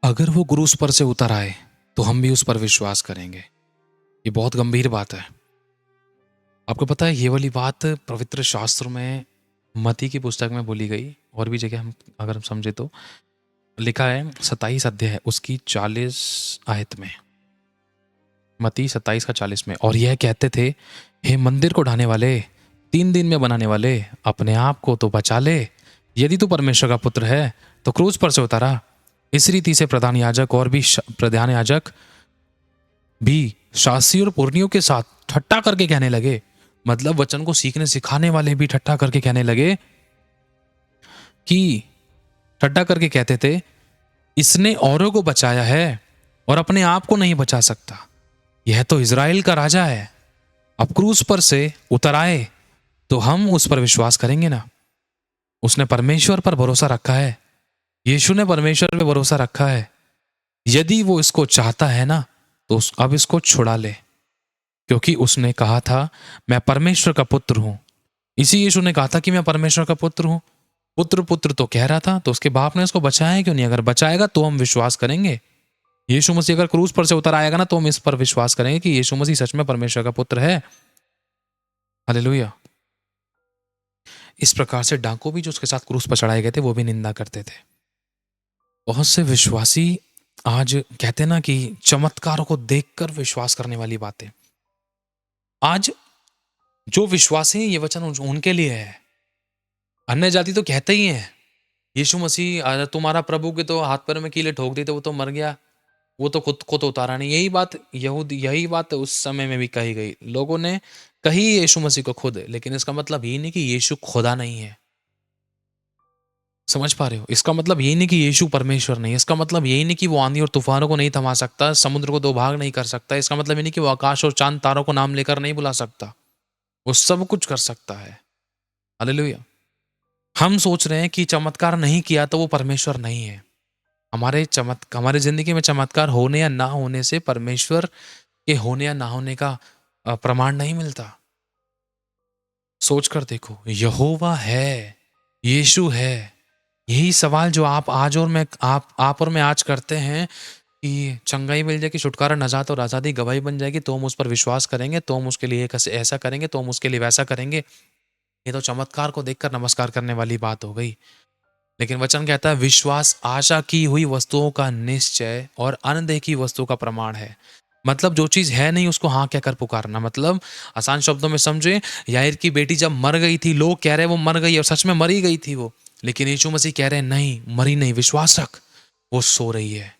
अगर वो क्रूस पर से उतर आए तो हम भी उस पर विश्वास करेंगे। ये बहुत गंभीर बात है। आपको पता है ये वाली बात पवित्र शास्त्र में मती की पुस्तक में बोली गई, और भी जगह हम अगर हम समझे तो लिखा है 27 अध्याय उसकी 40 आयत में, मती 27 का 40 में। और यह कहते थे, हे मंदिर को ढाने वाले, 3 दिन में बनाने वाले, अपने आप को तो बचा ले। यदि तू परमेश्वर का पुत्र है तो क्रूस पर से उतारा। इस रीति से प्रधान याजक और भी प्रधान याजक भी शास्त्री और पुरनियों के साथ ठट्ठा करके कहने लगे, मतलब वचन को सीखने सिखाने वाले भी ठट्ठा करके कहने लगे कि ठट्ठा करके कहते थे, इसने औरों को बचाया है और अपने आप को नहीं बचा सकता। यह तो इज़राइल का राजा है। अब क्रूस पर से उतर आए तो हम उस पर विश्वास करेंगे ना। उसने परमेश्वर पर भरोसा रखा है। यीशु ने परमेश्वर पे भरोसा रखा है। यदि वो इसको चाहता है ना तो अब इसको छुड़ा ले, क्योंकि उसने कहा था मैं परमेश्वर का पुत्र हूं। इसी यीशु ने कहा था कि मैं परमेश्वर का पुत्र हूं। पुत्र पुत्र तो कह रहा था, तो उसके बाप ने उसको बचाया क्यों नहीं? अगर बचाएगा तो हम विश्वास करेंगे। यीशु मसीह अगर क्रूस पर से उतर आएगा ना तो हम इस पर विश्वास करेंगे कि यीशु मसीह सच में परमेश्वर का पुत्र है। हालेलुया। इस प्रकार से डाकू भी जो उसके साथ क्रूस पर चढ़ाए गए थे वो भी निंदा करते थे। बहुत से विश्वासी आज कहते हैं ना कि चमत्कारों को देखकर विश्वास करने वाली बातें। आज जो विश्वासी हैं ये वचन उनके लिए है। अन्य जाति तो कहते ही हैं यीशु मसीह तुम्हारा प्रभु के तो हाथ पैर में कीले ठोक दी थे, वो तो मर गया, वो तो खुद को तो उतारा नहीं। यही बात उस समय में भी कही गई। लोगों ने कही यीशु मसीह को खुद, लेकिन इसका मतलब ये नहीं कि यीशु खुदा नहीं है। समझ पा रहे हो? इसका मतलब यही नहीं कि यीशु परमेश्वर नहीं है। इसका मतलब यही नहीं कि वो आंधी और तूफानों को नहीं थमा सकता, समुद्र को दो भाग नहीं कर सकता। इसका मतलब ये नहीं कि वो आकाश और चांद तारों को नाम लेकर नहीं बुला सकता। वो सब कुछ कर सकता है। हालेलुया। हम सोच रहे हैं कि चमत्कार नहीं किया तो वो परमेश्वर नहीं है। हमारे जिंदगी में चमत्कार होने या ना होने से परमेश्वर के होने या ना होने का प्रमाण नहीं मिलता। सोच कर देखो, यहोवा है, यीशु है। यही सवाल जो आप आज और मैं आप और मैं आज करते हैं कि चंगाई मिल जाएगी, छुटकारा, नजात और आज़ादी गवाही बन जाएगी तो हम उस पर विश्वास करेंगे, तो हम उसके लिए ऐसा करेंगे, तो हम उसके लिए वैसा करेंगे। ये तो चमत्कार को देखकर नमस्कार करने वाली बात हो गई। लेकिन वचन कहता है विश्वास आशा की हुई वस्तुओं का निश्चय और अनदेखी वस्तु का प्रमाण है। मतलब जो चीज है नहीं उसको हाँ कहकर पुकारना। मतलब आसान शब्दों में समझे, याईर की बेटी जब मर गई थी, लोग कह रहे वो मर गई और सच में मरी गई थी वो, लेकिन यीशु मसीह कह रहे नहीं, मरी नहीं, विश्वास रख, वो सो रही है।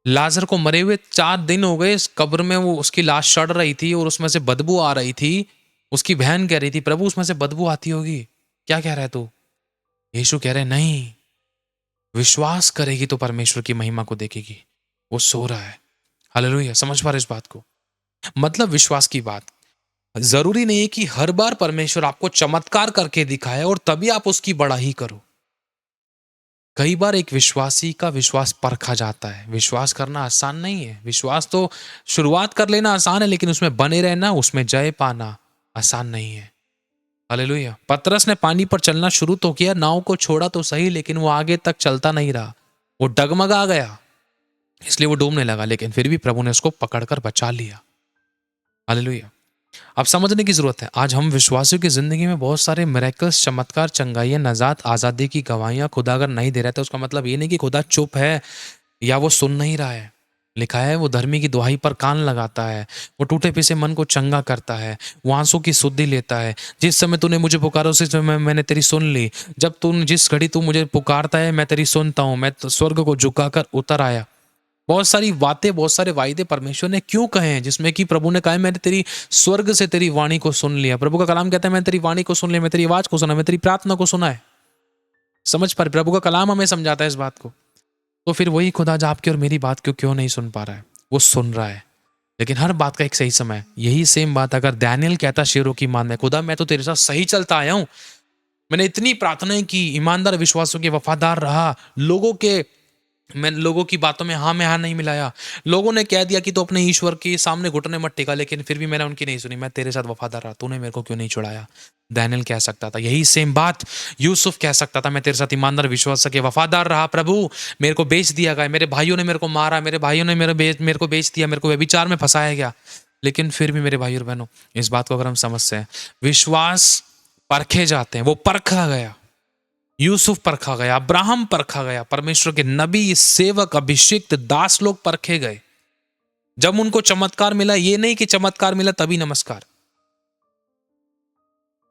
लाजर को मरे हुए 4 दिन हो गए, इस कब्र में वो उसकी लाश सड़ रही थी और उसमें से बदबू आ रही थी। उसकी बहन कह रही थी प्रभु उसमें से बदबू आती होगी, क्या कह रहा है तू? यीशु कह रहे नहीं, विश्वास करेगी तो परमेश्वर की महिमा को देखेगी, वो सो रहा है। हालेलुया। समझ पा रहे इस बात को? मतलब विश्वास की बात। जरूरी नहीं है कि हर बार परमेश्वर आपको चमत्कार करके दिखाए और तभी आप उसकी बड़ाई करो। कई बार एक विश्वासी का विश्वास परखा जाता है। विश्वास करना आसान नहीं है। विश्वास तो शुरुआत कर लेना आसान है, लेकिन उसमें बने रहना, उसमें जय पाना आसान नहीं है। हालेलुया। पतरस ने पानी पर चलना शुरू तो किया, नाव को छोड़ा तो सही, लेकिन वो आगे तक चलता नहीं रहा, वो डगमगा गया, इसलिए वो डूबने लगा, लेकिन फिर भी प्रभु ने उसको पकड़कर बचा लिया। हालेलुया। अब समझने की जरूरत है, आज हम विश्वासियों की जिंदगी में बहुत सारे मिरेकल्स, चमत्कार, चंगाइयां, नजात, आजादी की गवाहियां खुदा अगर नहीं दे रहा तो उसका मतलब ये नहीं कि खुदा चुप है या वो सुन नहीं रहा है। लिखा है वो धर्मी की दुहाई पर कान लगाता है, वो टूटे पीसे मन को चंगा करता है, वो आंसू की सुधि लेता है। जिस समय तूने मुझे पुकारा उसी समय मैंने तेरी सुन ली। जब तू जिस घड़ी तू मुझे पुकारता है मैं तेरी सुनता हूँ। मैं तो स्वर्ग को झुकाकर उतर आया। बहुत सारी बातें, बहुत सारे वायदे परमेश्वर ने क्यों कहे हैं, जिसमें कि प्रभु ने कहा है मैंने तेरी स्वर्ग से तेरी वाणी को सुन लिया। प्रभु का कलाम कहता है मैंने तेरी वाणी को सुन लिया, मैं तेरी आवाज को सुना, मैं तेरी प्रार्थना को सुना है। समझ पा रहे? प्रभु का कलाम हमें समझाता है इस बात को। तो फिर वही खुदा जो आपकी और मेरी बात क्यों नहीं सुन पा रहा है? वो सुन रहा है, लेकिन हर बात का एक सही समय। यही सेम बात अगर दानियल कहता शेरों की मान में, खुदा मैं तो तेरे साथ सही चलता आया हूं, मैंने इतनी प्रार्थनाएं की, ईमानदार विश्वासों के वफादार रहा, लोगों के मैंने लोगों की बातों में हाँ नहीं मिलाया। लोगों ने कह दिया कि तू अपने ईश्वर के सामने घुटने मत टेका, लेकिन फिर भी मैंने उनकी नहीं सुनी। मैं तेरे साथ वफादार रहा, तूने मेरे को क्यों नहीं छुड़ाया? दानियेल कह सकता था यही सेम बात। यूसुफ कह सकता था, मैं तेरे साथ ईमानदार विश्वास के वफादार रहा प्रभु, मेरे को बेच दिया गया, मेरे भाइयों ने मेरे को मारा, मेरे भाइयों ने मेरे को बेच दिया, मेरे को व्यभिचार में फंसाया गया, लेकिन फिर भी मेरे भाई और बहनों, इस बात को अगर हम समझते हैं, विश्वास परखे जाते हैं, वो परखा गया। यूसुफ परखा गया, अब्राहम परखा गया, परमेश्वर के नबी, सेवक, अभिषिक्त दास लोग परखे गए। जब उनको चमत्कार मिला, ये नहीं कि चमत्कार मिला तभी नमस्कार।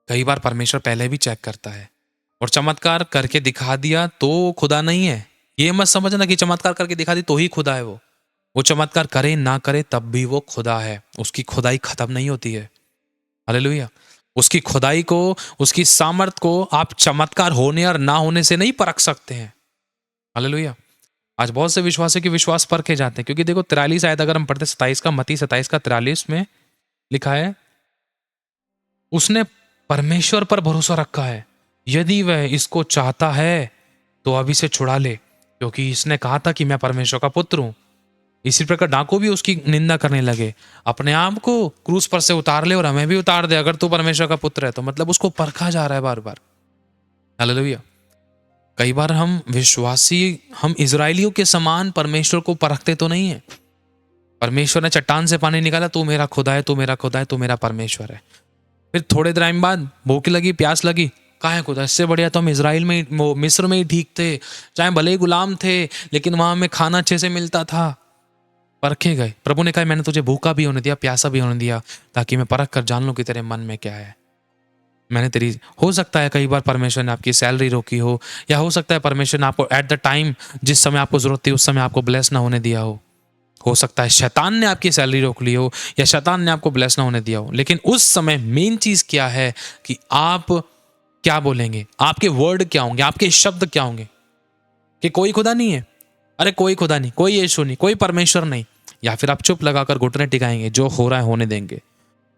कई बार परमेश्वर पहले भी चेक करता है, और चमत्कार करके दिखा दिया तो खुदा नहीं है। ये मत समझना कि चमत्कार करके दिखा दी तो ही खुदा है। वो चमत्कार करे ना करे तब भी वो खुदा है। उसकी खुदाई खत्म नहीं होती है। हालेलुया। उसकी खुदाई को, उसकी सामर्थ को आप चमत्कार होने और ना होने से नहीं परख सकते हैं। हालेलुया। आज बहुत से विश्वासी के विश्वास परखे जाते हैं, क्योंकि देखो 43 आयत अगर हम पढ़ते 27 का, मत्ती 27 का 43 में लिखा है, उसने परमेश्वर पर भरोसा रखा है, यदि वह इसको चाहता है तो अब इसे छुड़ा ले, क्योंकि इसने कहा था कि मैं परमेश्वर का पुत्र हूं। इसी प्रकार डाकू भी उसकी निंदा करने लगे, अपने आप को क्रूस पर से उतार ले और हमें भी उतार दे अगर तू परमेश्वर का पुत्र है तो। मतलब उसको परखा जा रहा है बार बार। हालेलुया। कई बार हम विश्वासी, हम इजरायलियों के समान परमेश्वर को परखते तो नहीं है। परमेश्वर ने चट्टान से पानी निकाला, तू मेरा खुदा है, तू मेरा खुदा है, तू मेरा परमेश्वर है। फिर थोड़े टाइम बाद भूख लगी, प्यास लगी, कहाँ है खुदा? इससे बढ़िया तो हम इजराइल में मिस्र में ही ठीक थे, चाहे भले ही गुलाम थे, लेकिन वहां में खाना अच्छे से मिलता था। परखे गए। प्रभु ने कहा मैंने तुझे भूखा भी होने दिया, प्यासा भी होने दिया, ताकि मैं परख कर जान लूं कि तेरे मन में क्या है। मैंने तेरी, हो सकता है कई बार परमेश्वर ने आपकी सैलरी रोकी हो, या हो सकता है परमेश्वर ने आपको एट द टाइम जिस समय आपको जरूरत थी उस समय आपको ब्लेस ना होने दिया हो सकता है शैतान ने आपकी सैलरी रोक ली हो, या शैतान ने आपको ब्लेस ना होने दिया हो। लेकिन उस समय मेन चीज क्या है कि आप क्या बोलेंगे, आपके वर्ड क्या होंगे, आपके शब्द क्या होंगे। कि कोई खुदा नहीं है, अरे कोई खुदा नहीं, कोई यीशु नहीं, कोई परमेश्वर नहीं, या फिर आप चुप लगाकर घुटने टिकाएंगे, जो हो रहा है होने देंगे,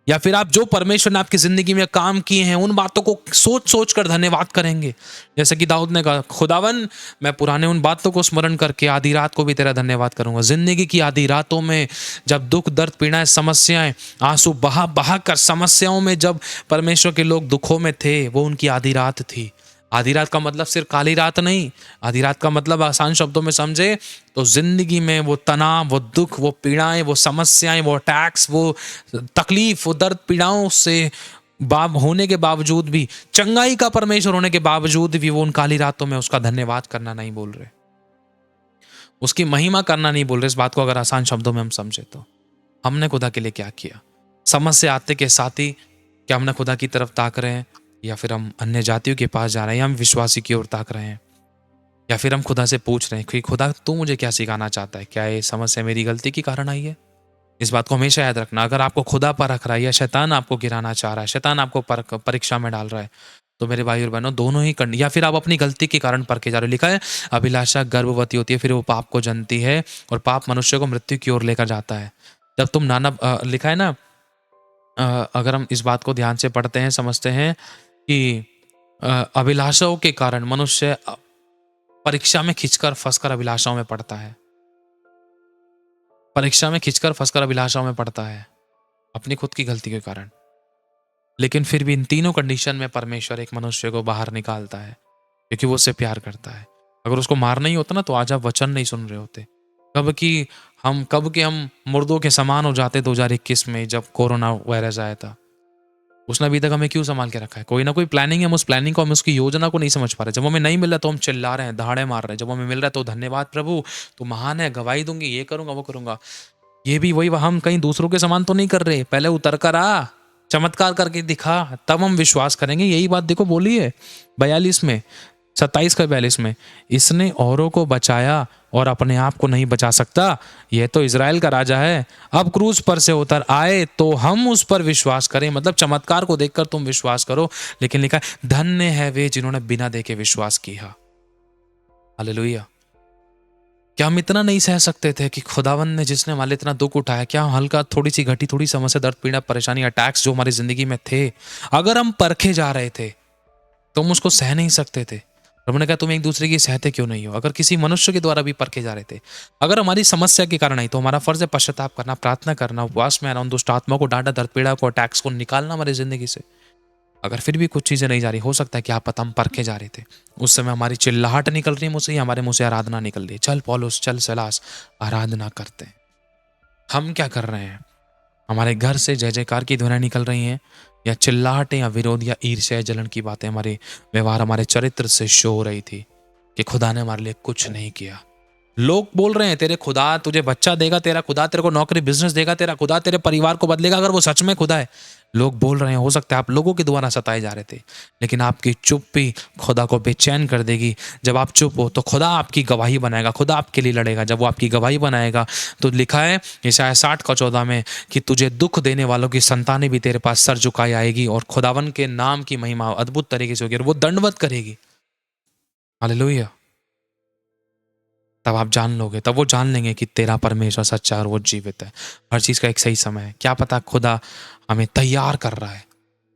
या फिर आप जो परमेश्वर ने आपकी जिंदगी में काम किए हैं उन बातों को सोच सोच कर धन्यवाद करेंगे। जैसे कि दाऊद ने कहा, खुदावन मैं पुराने उन बातों को स्मरण करके आधी रात को भी तेरा धन्यवाद करूंगा। जिंदगी की आधी रातों में जब दुख दर्द पीड़ाएं समस्याएं आंसू बहा बहा कर समस्याओं में जब परमेश्वर के लोग दुखों में थे, वो उनकी आधी रात थी। आधी रात का मतलब सिर्फ काली रात नहीं, आधी रात का मतलब आसान शब्दों में समझे तो जिंदगी में वो तनाव, वो दुख, वो पीड़ाएं, वो समस्याएं, वो अटैक्स, वो तकलीफ, वो दर्द पीड़ाओं से बाब होने के बावजूद भी, चंगाई का परमेश्वर होने के बावजूद भी वो उन काली रातों में उसका धन्यवाद करना नहीं बोल रहे, उसकी महिमा करना नहीं बोल रहे। इस बात को अगर आसान शब्दों में हम समझे तो हमने खुदा के लिए क्या किया। समस्या आते के साथ ही क्या हमने खुदा की तरफ ताक रहे हैं, या फिर हम अन्य जातियों के पास जा रहे हैं, या हम विश्वासी की ओर ताक रहे हैं, या फिर हम खुदा से पूछ रहे हैं कि खुदा तू मुझे क्या सिखाना चाहता है, क्या ये समस्या मेरी गलती के कारण आई है। इस बात को हमेशा याद रखना। अगर आपको खुदा परख रहा है या शैतान आपको गिराना चाह रहा है, शैतान आपको परीक्षा में डाल रहा है, तो मेरे भाई और बहनों दोनों ही करनी, या फिर आप अपनी गलती के कारण परखे जा रहे हो। लिखा है अभिलाषा गर्भवती होती है, फिर वो पाप को जनती है, और पाप मनुष्य को मृत्यु की ओर लेकर जाता है। जब तुम लिखा है ना, अगर हम इस बात को ध्यान से पढ़ते हैं, समझते हैं कि अभिलाषाओं के कारण मनुष्य परीक्षा में खिंचकर फंसकर अभिलाषाओं में पड़ता है। परीक्षा में खिंचकर फंसकर अभिलाषाओं में पड़ता है अपनी खुद की गलती के कारण। लेकिन फिर भी इन तीनों कंडीशन में परमेश्वर एक मनुष्य को बाहर निकालता है, क्योंकि वो उससे प्यार करता है। अगर उसको मारना ही होता ना तो आज आप वचन नहीं सुन रहे होते। कब के हम मुर्दों के समान हो जाते 2021 में, जब कोरोना वायरस आया था। उसने अभी तक हमें क्यों संभाल के रखा है? कोई ना कोई प्लानिंग है, हम उस प्लानिंग को, हम उसकी योजना को नहीं समझ पा रहे। जब हमें नहीं मिल रहा तो हम चिल्ला रहे हैं, दहाड़े मार रहे हैं। जब हमें मिल रहा है तो धन्यवाद प्रभु, तू महान है, गवाही दूंगी, ये करूंगा वो करूंगा। ये भी वही, हम कहीं दूसरों के समान तो नहीं कर रहे। पहले उतर कर आ, चमत्कार करके दिखा, तब हम विश्वास करेंगे। यही बात देखो बोली है 42 में, 27 का 42 में, इसने औरों को बचाया और अपने आप को नहीं बचा सकता, यह तो इजराइल का राजा है। अब क्रूज पर से उतर आए तो हम उस पर विश्वास करें। मतलब चमत्कार को देखकर तुम विश्वास करो। लेकिन लिखा है धन्य है वे जिन्होंने बिना देखे विश्वास किया। हालेलुया। क्या हम इतना नहीं सह सकते थे कि खुदावन ने, जिसने हमारे इतना दुख उठाया, क्या हल्का थोड़ी सी घटी थोड़ी समस्या, दर्द पीड़ा परेशानी अटैक्स जो हमारी जिंदगी में थे, अगर हम परखे जा रहे थे तो हम उसको सह नहीं सकते थे? प्रभु ने कहा तुम एक दूसरे की सहते क्यों नहीं हो? अगर किसी मनुष्य के द्वारा भी परखे जा रहे थे, अगर हमारी समस्या के कारण नहीं, तो हमारा फर्ज है पश्चाताप करना, प्रार्थना करना, उपवास में आना, उन दुष्ट आत्मा को डांटा, दर्द पीड़ा को, अटैक्स को निकालना हमारी जिंदगी से। अगर फिर भी कुछ चीजें नहीं जा रही, हो सकता है कि आप पता हम परखे जा रहे थे, उस समय हमारी चिल्लाहट निकल रही है मुझसे, या हमारे मुंह से आराधना निकल रही है। चल पौलुस, चल सिलास, आराधना करते हैं। हम क्या कर रहे हैं? हमारे घर से जय जयकार की ध्वनियां निकल रही हैं, या चिल्लाहटें, या विरोध, या ईर्ष्या, जलन की बातें हमारे व्यवहार, हमारे चरित्र से शो हो रही थी कि खुदा ने हमारे लिए कुछ नहीं किया। लोग बोल रहे हैं तेरे खुदा तुझे बच्चा देगा, तेरा खुदा तेरे को नौकरी बिजनेस देगा, तेरा खुदा तेरे परिवार को बदलेगा। अगर वो सच में खुदा है, लोग बोल रहे हैं, हो सकता है आप लोगों के द्वारा सताए जा रहे थे, लेकिन आपकी चुप्पी खुदा को बेचैन कर देगी। जब आप चुप हो तो खुदा आपकी गवाही बनाएगा, खुदा आपके लिए लड़ेगा। जब वो आपकी गवाही बनाएगा तो लिखा है यशायाह 60:14 में कि तुझे दुख देने वालों की संतानें भी तेरे पास सर झुकाए आएगी, और खुदावन के नाम की महिमा अद्भुत तरीके से होगी, और वो दंडवत करेगी। हालेलुया। तब आप जान लोगे, तब वो जान लेंगे कि तेरा परमेश्वर सच्चा और वो जीवित है। हर चीज़ का एक सही समय है। क्या पता खुदा हमें तैयार कर रहा है।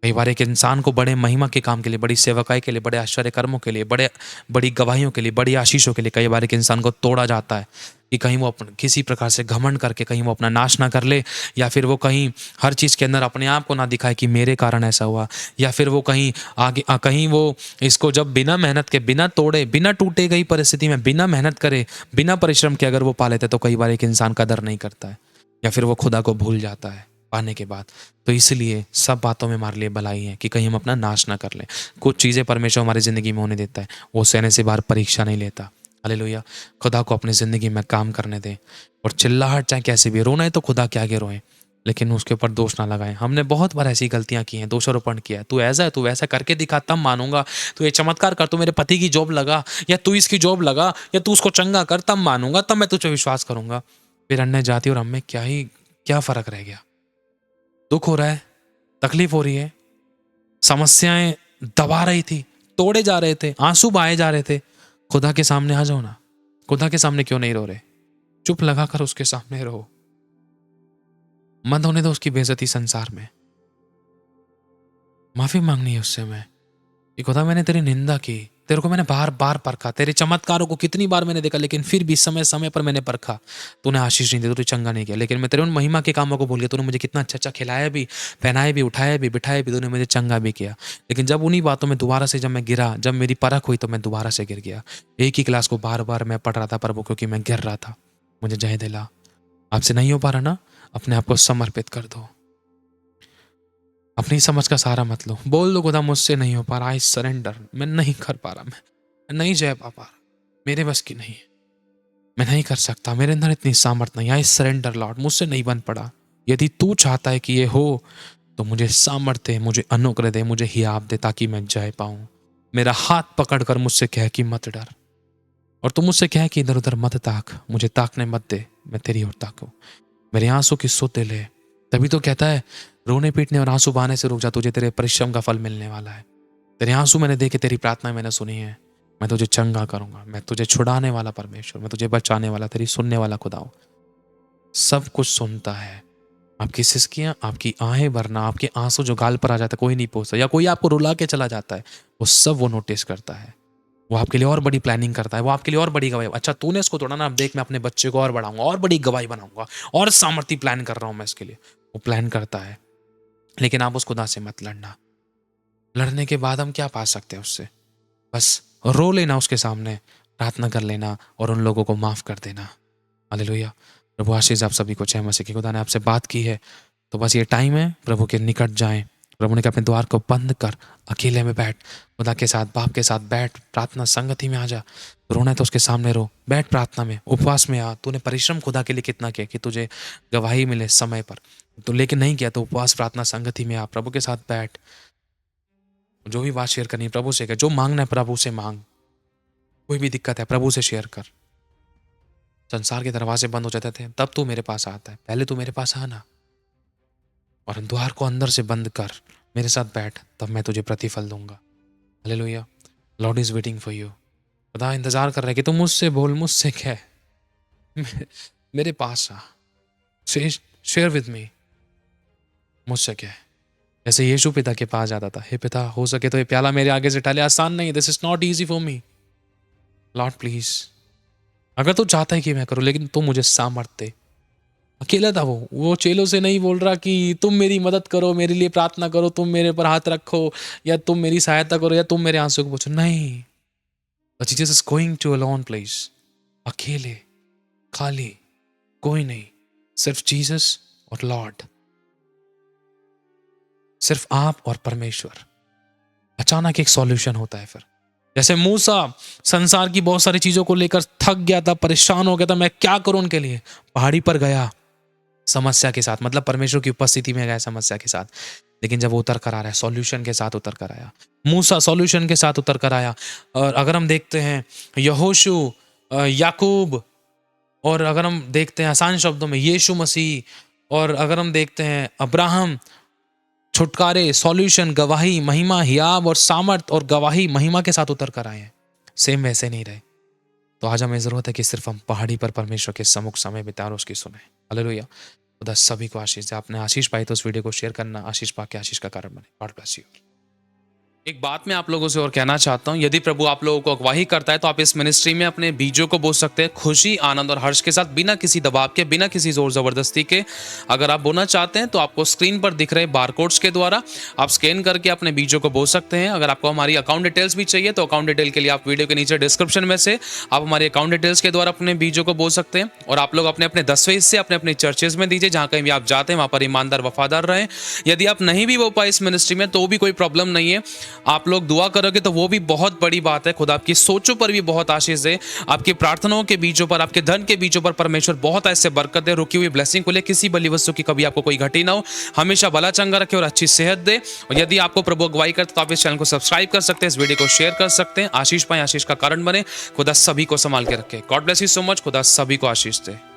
कई बार एक इंसान को बड़े महिमा के काम के लिए, बड़ी सेवकाई के लिए, बड़े आश्चर्य कर्मों के लिए, बड़ी गवाहियों के लिए, बड़ी आशीषों के लिए कई बार एक इंसान को तोड़ा जाता है कि कहीं वो किसी प्रकार से घमंड करके कहीं वो अपना नाश ना कर ले, या फिर वो कहीं हर चीज़ के अंदर अपने आप को ना दिखाए कि मेरे कारण ऐसा हुआ, या फिर वो कहीं आगे कहीं वो इसको जब बिना मेहनत के, बिना तोड़े, बिना टूटे गई परिस्थिति में, बिना मेहनत करे, बिना परिश्रम के अगर वो पा लेते, तो कई बार एक इंसान कदर नहीं करता है, या फिर वो खुदा को भूल जाता है पाने के बाद। तो इसलिए सब बातों में हमारे लिए भलाई है कि कहीं हम अपना नाश ना कर लें। कुछ चीज़ें परमेश्वर हमारी ज़िंदगी में होने देता है, वो सहने से बाहर परीक्षा नहीं लेता। हालेलुया। खुदा को अपनी ज़िंदगी में काम करने दें, और चिल्लाहट चाहे कैसे भी, रोना है तो खुदा के आगे रोएं, लेकिन उसके ऊपर दोष ना लगाएं। हमने बहुत बार ऐसी गलतियां की हैं, दोषारोपण किया है, तू ऐसा है, तू वैसा करके दिखा तब मानूंगा, तू ये चमत्कार कर, तू मेरे पति की जॉब लगा, या तू इसकी जॉब लगा, या तू उसको चंगा कर, तब मानूंगा, तब मैं तुझे विश्वास करूंगा। फिर अन्य जाति और हम में क्या फ़र्क रह गया? दुख हो रहा है, तकलीफ हो रही है, समस्याएं दबा रही थी, तोड़े जा रहे थे, आंसू बहाए जा रहे थे। खुदा के सामने आ जाओ ना। खुदा के सामने क्यों नहीं रो रहे? चुप लगा कर उसके सामने रहो। मत होने दो उसकी बेइज्जती संसार में। माफी मांगनी है उससे मैं कि खुदा मैंने तेरी निंदा की, तेरे को मैंने बार बार परखा, तेरे चमत्कारों को कितनी बार मैंने देखा, लेकिन फिर भी समय समय पर मैंने परखा, तूने आशीष नहीं दी, तूने चंगा नहीं किया। लेकिन मैं तेरे उन महिमा के कामों को भूल गया। तूने मुझे कितना अच्छा अच्छा खिलाया भी, पहनाया भी, उठाया भी, बिठाया भी, तूने मुझे चंगा भी किया। लेकिन जब उन्हीं बातों में दोबारा से जब मैं गिरा, जब मेरी परख हुई, तो मैं दोबारा से गिर गया। एक ही क्लास को बार बार मैं पढ़ रहा था प्रभु, क्योंकि मैं गिर रहा था। मुझे जय दिला। आपसे नहीं हो पा रहा ना, अपने आप को समर्पित कर दो। अपनी समझ का सहारा मत लो। बोल दो खुदा मुझसे नहीं हो पा रहा, आई सरेंडर, मैं नहीं कर पा रहा, मैं नहीं जय पा रहा, मेरे बस की नहीं है, मैं नहीं कर सकता, मेरे अंदर इतनी सामर्थ नहीं। आई सरेंडर लॉर्ड, मुझसे नहीं बन पड़ा। यदि तू चाहता है कि ये हो, तो मुझे सामर्थ्य, मुझे अनुग्रह दे, मुझे हियाव दे, ताकि मैं जय पाऊं। मेरा हाथ पकड़कर मुझसे कह कि मत डर, और तू मुझसे कह कि इधर उधर मत ताक, मुझे ताकने मत दे, मैं तेरी ओर ताकूं। मेरे आंसू की सुध ले। तभी तो कहता है रोने पीटने और आंसू बहाने से रुक जा, तुझे तेरे परिश्रम का फल मिलने वाला है। तेरे आंसू मैंने देखे, तेरी प्रार्थना मैंने सुनी है। मैं तुझे चंगा करूंगा, मैं तुझे छुड़ाने वाला परमेश्वर, मैं तुझे बचाने वाला, तेरी सुनने वाला खुदा हूं। सब कुछ सुनता है। आपकी सिसकियां, आपकी आहें भरना, आपके आंसू जो गाल पर आ जाता है, कोई नहीं पूछता, या कोई आपको रुला के चला जाता है, वो सब वो नोटिस करता है। वो आपके लिए और बड़ी प्लानिंग करता है, वो आपके लिए और बड़ी गवाही। अच्छा तूने इसको तोड़ा ना, अब देख मैं अपने बच्चे को और बढ़ाऊंगा, और बड़ी गवाही बनाऊंगा, और सामर्थ्य प्लान कर रहा हूं मैं इसके लिए। वो प्लान करता है, लेकिन आप उस खुदा से मत लड़ना। लड़ने के बाद हम क्या पा सकते हैं उससे? बस रो लेना उसके सामने, प्रार्थना कर लेना, और उन लोगों को माफ कर देना। हालेलुया। प्रभु आशीष आप सभी को। जय मसीह की। खुदा ने आपसे बात की है, तो बस ये टाइम है प्रभु के निकट जाएं। प्रभु ने कहा अपने द्वार को बंद कर, अकेले में बैठ, खुदा के साथ, बाप के साथ बैठ, प्रार्थना संगति में आ जा। रोना है तो उसके सामने रो, बैठ प्रार्थना में, उपवास में आ। तूने परिश्रम खुदा के लिए कितना किया कि तुझे गवाही मिले समय पर, तो लेकिन नहीं किया, तो उपवास प्रार्थना संगति में आ, प्रभु के साथ बैठ। जो भी बात शेयर करनी है प्रभु से कर, जो मांगना है प्रभु से मांग। कोई भी दिक्कत है प्रभु से शेयर कर। संसार के दरवाजे बंद हो जाते थे, तब तू मेरे पास आता है, पहले तू मेरे पास आना, और द्वार को अंदर से बंद कर, मेरे साथ बैठ, तब मैं तुझे प्रतिफल दूंगा। Hallelujah. Lord is waiting for you. खुदा इंतजार कर रहा है कि तुम मुझसे बोल, मुझसे कह, मेरे पास आ, शेयर विद मी, मुझसे कह। जैसे यीशु पिता के पास जाता था, हे पिता हो सके तो ये प्याला मेरे आगे से टले, आसान नहीं, this is not easy for me, Lord please, अगर तू चाहता है कि मैं करूं, लेकिन तू मुझे सामर्थ्य दे। अकेला था वो चेलों से नहीं बोल रहा कि तुम मेरी मदद करो, मेरे लिए प्रार्थना करो, तुम मेरे पर हाथ रखो, या तुम मेरी सहायता करो, या तुम मेरे आंसू को पोंछो। नहीं, Jesus is going to a lone place, अकेले, खाली, कोई नहीं, सिर्फ जीसस और लॉर्ड, सिर्फ आप और परमेश्वर। अचानक एक सॉल्यूशन होता है। फिर जैसे मूसा संसार की बहुत सारी चीजों को लेकर थक गया था, परेशान हो गया था, मैं क्या करूं उनके लिए, पहाड़ी पर गया समस्या के साथ, मतलब परमेश्वर की उपस्थिति में गया समस्या के साथ, लेकिन जब वो उतर कर आ रहा है सॉल्यूशन के साथ उतर कर आया, मूसा सॉल्यूशन के साथ उतर कर आया। और अगर हम देखते हैं यहोशू, याकूब, और अगर हम देखते हैं आसान शब्दों में यीशु मसीह, और अगर हम देखते हैं अब्राहम, छुटकारे, सॉल्यूशन, गवाही, महिमा, हियाब और सामर्थ और गवाही महिमा के साथ उतर कर आए हैं, सेम वैसे नहीं रहे। तो आज हमें जरूरत है कि सिर्फ हम पहाड़ी पर परमेश्वर के सम्मुख समय बिताएं और उसकी सुने। हालेलुया। खुदा सभी को आशीष दे। आपने आशीष पाई तो उस वीडियो को शेयर करना, आशीष पाके आशीष का कारण बने। God bless you. एक बात मैं आप लोगों से और कहना चाहता हूं, यदि प्रभु आप लोगों को अगवाही करता है तो आप इस मिनिस्ट्री में अपने बीजों को बो सकते हैं, खुशी, आनंद और हर्ष के साथ, बिना किसी दबाव के, बिना किसी जोर जबरदस्ती के। अगर आप बोना चाहते हैं तो आपको स्क्रीन पर दिख रहे बारकोड्स के द्वारा आप स्कैन करके अपने बीजों को बो सकते हैं। अगर आपको हमारी अकाउंट डिटेल्स भी चाहिए तो अकाउंट डिटेल के लिए आप वीडियो के नीचे डिस्क्रिप्शन में से आप हमारे अकाउंट डिटेल्स के द्वारा अपने बीजों को बो सकते हैं। और आप लोग अपने अपने 10वें हिस्से अपने अपने चर्चेज में दीजिए, जहां कहीं भी आप जाते हैं वहां पर ईमानदार वफादार रहें। यदि आप नहीं भी बो पाए इस मिनिस्ट्री में तो भी कोई प्रॉब्लम नहीं है, आप लोग दुआ करोगे तो वो भी बहुत बड़ी बात है। खुदा आपकी सोचों पर भी बहुत आशीष दे, आपकी प्रार्थनाओं के बीजों पर, आपके धन के बीजों पर परमेश्वर बहुत ऐसे बरकत दे, रुकी हुई ब्लेसिंग को ले, किसी बली वस्तु की कभी आपको कोई घटी ना हो, हमेशा भला चंगा रखे और अच्छी सेहत दे। और यदि आपको प्रभु अगुवाई करते तो आप इस चैनल को सब्सक्राइब कर सकते हैं, इस वीडियो को शेयर कर सकते हैं। आशीष पाए, आशीष का कारण बने। खुदा सभी को संभाल के रखे। God bless you so much. खुदा सभी को आशीष दे।